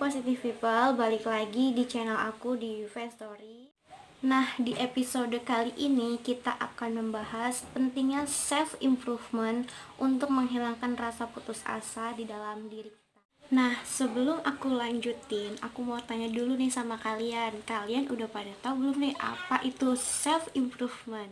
positive people, balik lagi di channel aku di UV Story. Nah, di episode kali ini kita akan membahas pentingnya self improvement untuk menghilangkan rasa putus asa di dalam diri kita. Nah, sebelum aku lanjutin, aku mau tanya dulu nih sama kalian. Kalian udah pada tahu belum nih apa itu self improvement?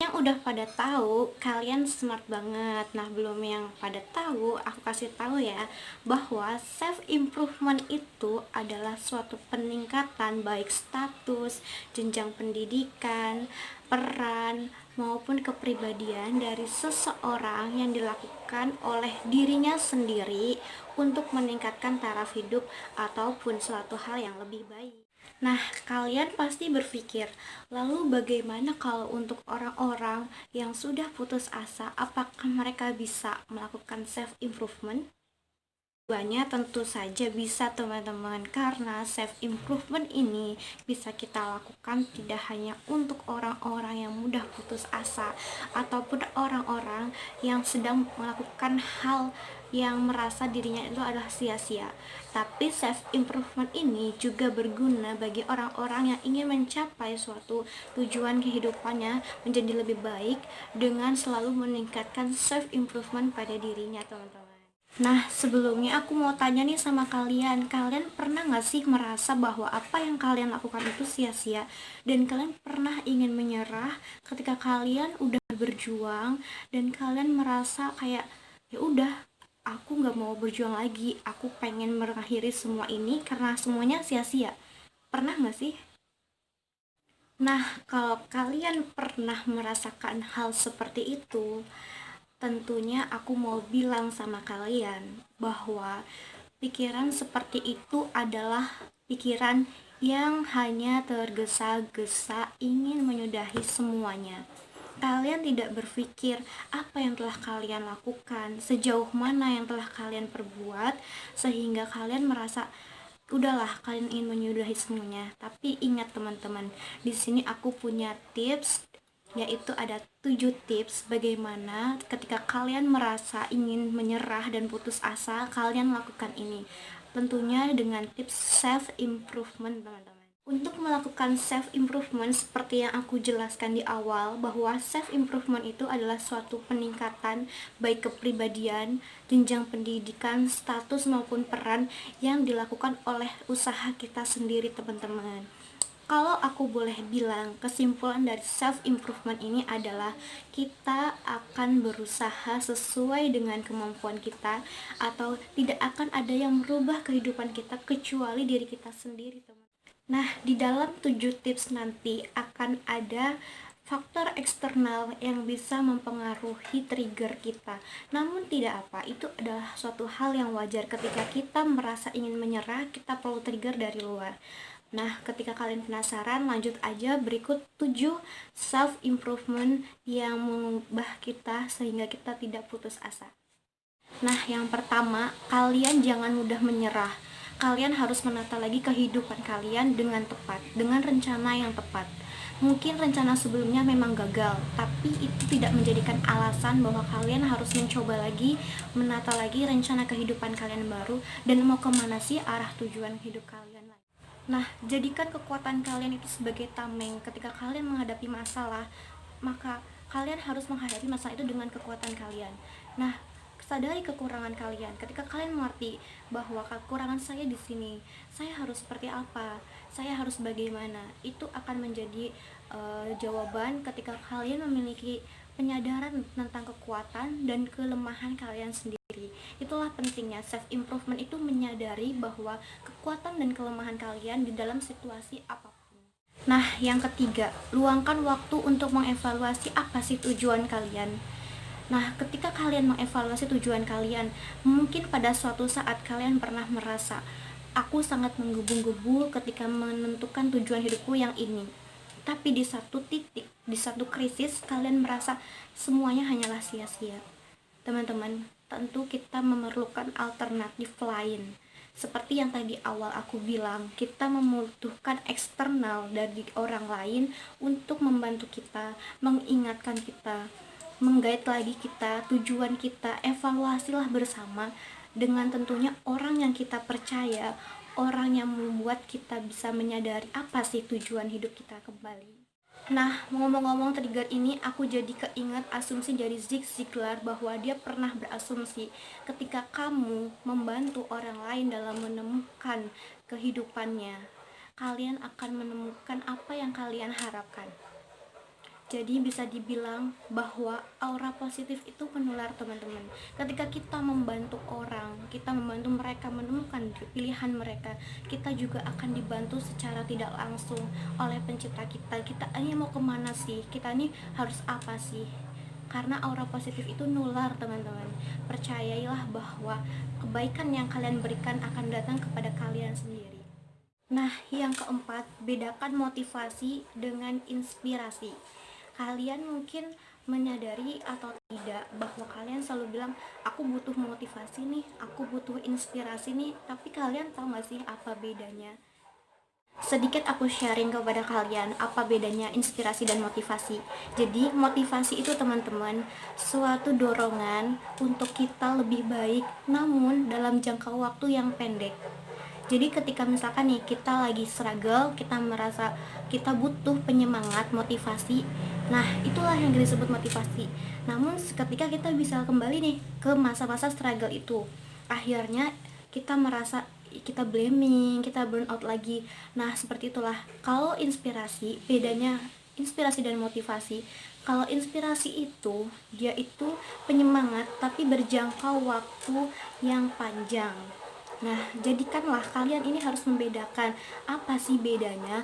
Yang udah pada tahu, kalian smart banget. Nah, belum yang pada tahu, aku kasih tahu ya bahwa self improvement itu adalah suatu peningkatan baik status, jenjang pendidikan, peran maupun kepribadian dari seseorang yang dilakukan oleh dirinya sendiri untuk meningkatkan taraf hidup ataupun suatu hal yang lebih baik. Nah, kalian pasti berpikir, lalu bagaimana kalau untuk orang-orang yang sudah putus asa, apakah mereka bisa melakukan self improvement? Jawabannya tentu saja bisa teman-teman, karena self improvement ini bisa kita lakukan tidak hanya untuk orang-orang yang mudah putus asa ataupun orang-orang yang sedang melakukan hal yang merasa dirinya itu adalah sia-sia, tapi self improvement ini juga berguna bagi orang-orang yang ingin mencapai suatu tujuan kehidupannya menjadi lebih baik dengan selalu meningkatkan self improvement pada dirinya, teman-teman. Nah, sebelumnya aku mau tanya nih sama kalian, kalian pernah gak sih merasa bahwa apa yang kalian lakukan itu sia-sia? Dan kalian pernah ingin menyerah ketika kalian udah berjuang dan kalian merasa kayak, ya udah, aku gak mau berjuang lagi, aku pengen mengakhiri semua ini karena semuanya sia-sia. Pernah gak sih? Nah, kalau kalian pernah merasakan hal seperti itu, tentunya aku mau bilang sama kalian bahwa pikiran seperti itu adalah pikiran yang hanya tergesa-gesa ingin menyudahi semuanya. Kalian tidak berpikir apa yang telah kalian lakukan, sejauh mana yang telah kalian perbuat, sehingga kalian merasa udahlah kalian ingin menyudahi semuanya. Tapi ingat teman-teman, di sini aku punya tips, yaitu ada 7 tips bagaimana ketika kalian merasa ingin menyerah dan putus asa, kalian lakukan ini. Tentunya dengan tips self improvement, teman-teman. Untuk melakukan self improvement seperti yang aku jelaskan di awal, bahwa self improvement itu adalah suatu peningkatan baik kepribadian, jenjang pendidikan, status maupun peran yang dilakukan oleh usaha kita sendiri, teman-teman. Kalau aku boleh bilang, kesimpulan dari self improvement ini adalah kita akan berusaha sesuai dengan kemampuan kita, atau tidak akan ada yang merubah kehidupan kita kecuali diri kita sendiri, teman. Nah, di dalam 7 tips nanti akan ada faktor eksternal yang bisa mempengaruhi trigger kita. Namun tidak apa, itu adalah suatu hal yang wajar. Ketika kita merasa ingin menyerah, kita perlu trigger dari luar. Nah, ketika kalian penasaran, lanjut aja berikut 7 self improvement yang mengubah kita sehingga kita tidak putus asa. Nah, yang pertama, kalian jangan mudah menyerah. Kalian harus menata lagi kehidupan kalian dengan tepat, dengan rencana yang tepat. Mungkin rencana sebelumnya memang gagal, tapi itu tidak menjadikan alasan bahwa kalian harus mencoba lagi, menata lagi rencana kehidupan kalian baru, dan mau kemana sih arah tujuan hidup kalian lagi. Nah, jadikan kekuatan kalian itu sebagai tameng. Ketika kalian menghadapi masalah, maka kalian harus menghadapi masalah itu dengan kekuatan kalian. Nah, sadari kekurangan kalian. Ketika kalian mengerti bahwa kekurangan saya di sini, saya harus seperti apa, saya harus bagaimana, itu akan menjadi jawaban ketika kalian memiliki penyadaran tentang kekuatan dan kelemahan kalian sendiri. Itulah pentingnya self improvement, itu menyadari bahwa kekuatan dan kelemahan kalian di dalam situasi apapun. Nah, yang ketiga, luangkan waktu untuk mengevaluasi apa sih tujuan kalian. Nah, ketika kalian mengevaluasi tujuan kalian, mungkin pada suatu saat kalian pernah merasa, aku sangat menggebu-gebu ketika menentukan tujuan hidupku yang ini. Tapi di satu titik, di satu krisis, kalian merasa semuanya hanyalah sia-sia. Teman-teman, tentu kita memerlukan alternatif lain. Seperti yang tadi awal aku bilang, kita membutuhkan eksternal dari orang lain untuk membantu kita, mengingatkan kita, menggait lagi kita, tujuan kita. Evaluasilah bersama dengan tentunya orang yang kita percaya, orang yang membuat kita bisa menyadari apa sih tujuan hidup kita kembali. Nah, ngomong-ngomong trigger ini, aku jadi keinget asumsi dari Zig Ziglar bahwa dia pernah berasumsi ketika kamu membantu orang lain dalam menemukan kehidupannya, kalian akan menemukan apa yang kalian harapkan. Jadi bisa dibilang bahwa aura positif itu menular, teman-teman. Ketika kita membantu orang, kita membantu mereka menemukan pilihan mereka, kita juga akan dibantu secara tidak langsung oleh pencipta kita. Kita ini mau kemana sih? Kita ini harus apa sih? Karena aura positif itu nular, teman-teman. Percayailah bahwa kebaikan yang kalian berikan akan datang kepada kalian sendiri. Nah, yang keempat, bedakan motivasi dengan inspirasi. Kalian mungkin menyadari atau tidak bahwa kalian selalu bilang, aku butuh motivasi nih, aku butuh inspirasi nih, tapi kalian tahu gak sih apa bedanya? Sedikit aku sharing kepada kalian apa bedanya inspirasi dan motivasi. Jadi motivasi itu, teman-teman, suatu dorongan untuk kita lebih baik namun dalam jangka waktu yang pendek. Jadi ketika misalkan nih kita lagi struggle, kita merasa kita butuh penyemangat, motivasi, nah itulah yang disebut motivasi. Namun ketika kita bisa kembali nih ke masa-masa struggle itu, akhirnya kita merasa kita blaming, kita burn out lagi. Nah seperti itulah. Kalau inspirasi, bedanya inspirasi dan motivasi, kalau inspirasi itu dia itu penyemangat tapi berjangka waktu yang panjang. Nah, jadikanlah kalian ini harus membedakan apa sih bedanya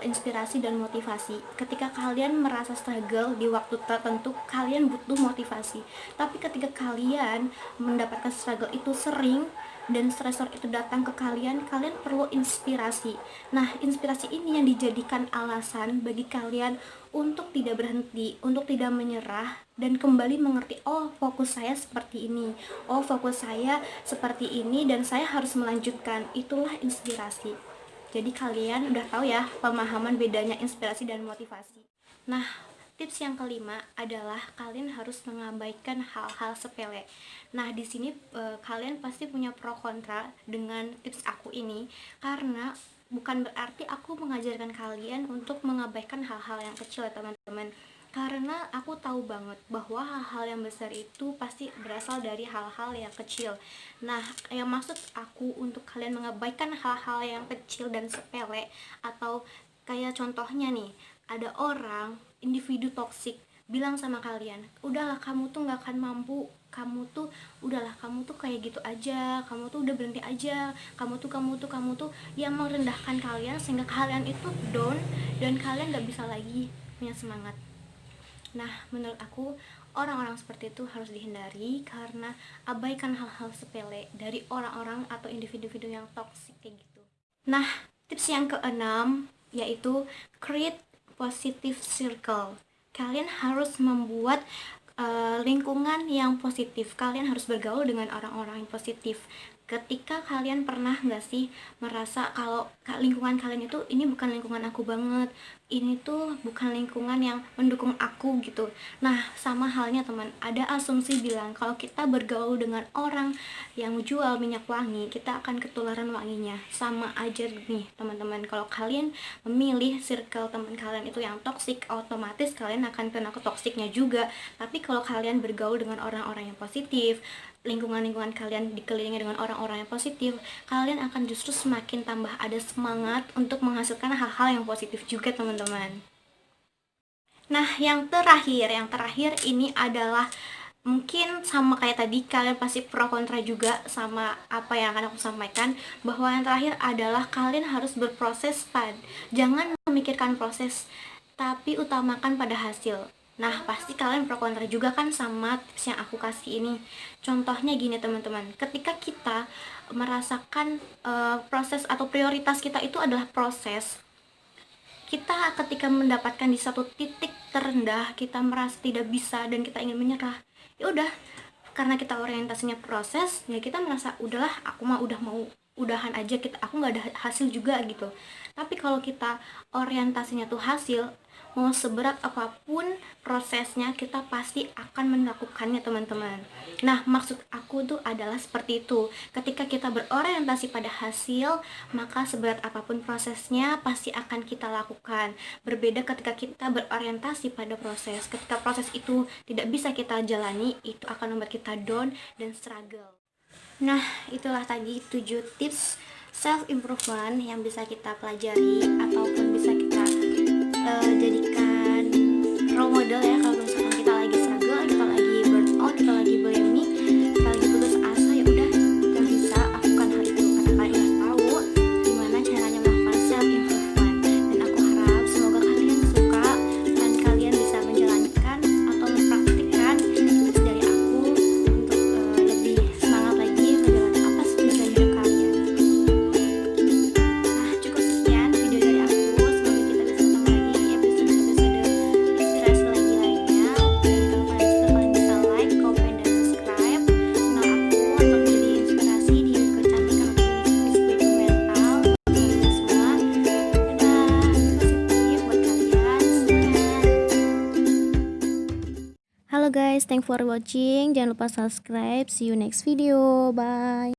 inspirasi dan motivasi. Ketika kalian merasa struggle di waktu tertentu, kalian butuh motivasi. Tapi ketika kalian mendapatkan struggle itu sering dan stresor itu datang ke kalian, kalian perlu inspirasi. Nah, inspirasi ini yang dijadikan alasan bagi kalian untuk tidak berhenti, untuk tidak menyerah, dan kembali mengerti, oh fokus saya seperti ini, oh fokus saya seperti ini, dan saya harus melanjutkan. Itulah inspirasi. Jadi kalian udah tahu ya pemahaman bedanya inspirasi dan motivasi. Nah, tips yang kelima adalah kalian harus mengabaikan hal-hal sepele. Nah, di sini kalian pasti punya pro kontra dengan tips aku ini, karena bukan berarti aku mengajarkan kalian untuk mengabaikan hal-hal yang kecil ya, teman-teman. Karena aku tahu banget bahwa hal-hal yang besar itu pasti berasal dari hal-hal yang kecil. Nah, yang maksud aku untuk kalian mengabaikan hal-hal yang kecil dan sepele, atau kayak contohnya nih, ada orang, individu toksik, bilang sama kalian, udahlah kamu tuh gak akan mampu, kamu tuh kayak gitu aja, kamu tuh udah berhenti aja, kamu tuh yang merendahkan kalian sehingga kalian itu down dan kalian gak bisa lagi punya semangat. Nah, menurut aku orang-orang seperti itu harus dihindari, karena abaikan hal-hal sepele dari orang-orang atau individu-individu yang toksik kayak gitu. Nah, tips yang keenam yaitu create positive circle. Kalian harus membuat lingkungan yang positif. Kalian harus bergaul dengan orang-orang yang positif. Ketika kalian pernah gak sih merasa kalau lingkungan kalian itu, ini bukan lingkungan aku banget, ini tuh bukan lingkungan yang mendukung aku gitu. Nah, sama halnya teman, ada asumsi bilang kalau kita bergaul dengan orang yang jual minyak wangi, kita akan ketularan wanginya. Sama aja nih teman-teman, kalau kalian memilih circle teman kalian itu yang toksik, otomatis kalian akan kena ke toksiknya juga. Tapi kalau kalian bergaul dengan orang-orang yang positif, lingkungan-lingkungan kalian dikelilingi dengan orang-orang yang positif, kalian akan justru semakin tambah ada semangat untuk menghasilkan hal-hal yang positif juga, teman-teman. Nah, yang terakhir ini adalah mungkin sama kayak tadi, kalian pasti pro kontra juga sama apa yang akan aku sampaikan, bahwa yang terakhir adalah kalian harus berproses jangan memikirkan proses, tapi utamakan pada hasil. Nah, pasti kalian pro kontra juga kan sama tips yang aku kasih ini. Contohnya gini, teman-teman, ketika kita merasakan proses atau prioritas kita itu adalah proses, kita ketika mendapatkan di satu titik terendah, kita merasa tidak bisa dan kita ingin menyerah, ya udah, karena kita orientasinya proses, ya kita merasa udahlah, aku mah udah mau udahan aja, aku nggak ada hasil juga gitu. Tapi kalau kita orientasinya tuh hasil, mau seberat apapun prosesnya, kita pasti akan melakukannya teman-teman. Nah, maksud aku tuh adalah seperti itu. Ketika kita berorientasi pada hasil, maka seberat apapun prosesnya pasti akan kita lakukan. Berbeda ketika kita berorientasi pada proses. Ketika proses itu tidak bisa kita jalani, itu akan membuat kita down dan struggle. Nah, itulah tadi 7 tips self improvement yang bisa kita pelajari ataupun bisa kita jadikan role model ya. Kalau misalkan kita lagi struggle, kita lagi burnout, kita lagi bulimi, kita lagi putus asa, ya udah kita bisa lakukan hal itu karena kalian udah tahu gimana caranya melakukan self improvement. Dan aku harap semoga kalian suka dan kalian bisa menjalankan atau mempraktikkan tips dari aku untuk lebih semangat lagi menjalani apa sih tujuan hidup kalian. Nah, cukup sekian video dari aku. Semoga kita bisa ketemu lagi di episode-episode inspirasi lagi lainnya. Dan kalau kalian suka, kalian bisa like, comment, dan subscribe channel aku untuk jadi inspirasi di kecantikan fisik mental buat kalian semua. Dadah, positif buat kalian semuanya. Halo guys, thanks for watching. Jangan lupa subscribe. See you next video. Bye.